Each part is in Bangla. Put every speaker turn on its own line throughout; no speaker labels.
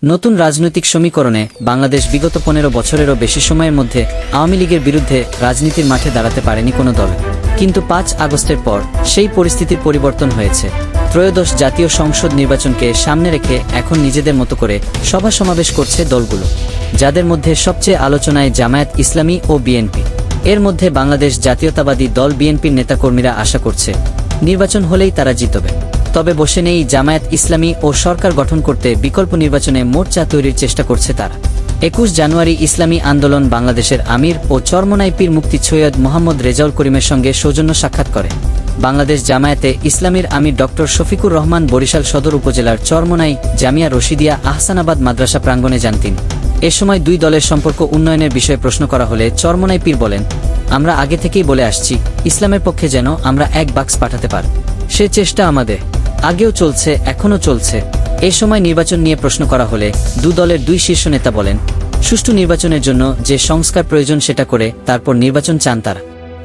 নতুন রাজনৈতিক সমীকরণে বাংলাদেশ বিগত 15 বছরেরও বেশি সময়ের মধ্যে আওয়ামী লীগের বিরুদ্ধে রাজনীতির মাঠে দাঁড়াতে পারেনি কোনো দল। কিন্তু 5 আগস্টের পর সেই পরিস্থিতির পরিবর্তন হয়েছে। ত্রয়োদশ জাতীয় সংসদ নির্বাচনকে সামনে রেখে এখন নিজেদের মতো করে সভা সমাবেশ করছে দলগুলো, যাদের মধ্যে সবচেয়ে আলোচনায় জামায়াত ইসলামী ও বিএনপি। এর মধ্যে বাংলাদেশ জাতীয়তাবাদী দল বিএনপির নেতাকর্মীরা আশা করছে নির্বাচন হলেই তারা জিতবে। তবে বসে নেই জামায়াত ইসলামী ও সরকার গঠন করতে বিকল্প নির্বাচনে মোর্চা তৈরির চেষ্টা করছে তারা। 21 জানুয়ারি ইসলামী আন্দোলন বাংলাদেশের আমির ও চরমোনাই পীর মুফতি সৈয়দ মোহাম্মদ রেজাউল করিমের সঙ্গে সৌজন্য সাক্ষাৎ করে বাংলাদেশ জামায়াতে ইসলামীর আমির ডক্টর শফিকুর রহমান বরিশাল সদর উপজেলার চরমোনাই জামিয়া রশিদিয়া আহসানাবাদ মাদ্রাসা প্রাঙ্গণে যান তিনি। এ সময় দুই দলের সম্পর্ক উন্নয়নের বিষয়ে প্রশ্ন করা হলে চরমোনাই পীর বলেন, আমরা আগে থেকেই বলে আসছি ইসলামের পক্ষে যেন আমরা এক বাক্স পাঠাতে পারি, সে চেষ্টা আমাদের আগেও চলছে, এখনও চলছে। এ সময় নির্বাচন নিয়ে প্রশ্ন করা হলে দু দলের দুই শীর্ষ নেতা বলেন, সুষ্ঠু নির্বাচনের জন্য যে সংস্কার প্রয়োজন সেটা করে তারপর নির্বাচন চান তারা।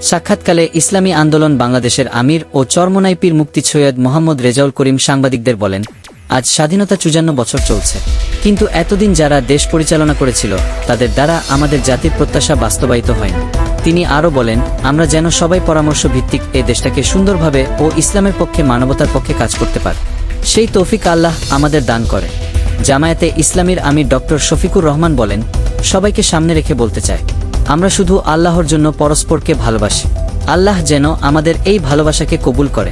সাক্ষাৎকালে ইসলামী আন্দোলন বাংলাদেশের আমির ও চরমোনাই পীর মুফতি সৈয়দ মোহাম্মদ রেজাউল করিম সাংবাদিকদের বলেন, আজ স্বাধীনতা 54 বছর চলছে, কিন্তু এতদিন যারা দেশ পরিচালনা করেছিল তাদের দ্বারা আমাদের জাতির প্রত্যাশা বাস্তবায়িত হয়নি। তিনি আরও বলেন, আমরা যেন সবাই পরামর্শ ভিত্তিক এ দেশটাকে সুন্দরভাবে ও ইসলামের পক্ষে মানবতার পক্ষে কাজ করতে পারে, সেই তৌফিক আল্লাহ আমাদের দান করে। জামায়াতে ইসলামীর আমির ডক্টর শফিকুর রহমান বলেন, সবাইকে সামনে রেখে বলতে চাই, আমরা শুধু আল্লাহর জন্য পরস্পরকে ভালোবাসি, আল্লাহ যেন আমাদের এই ভালোবাসাকে কবুল করে।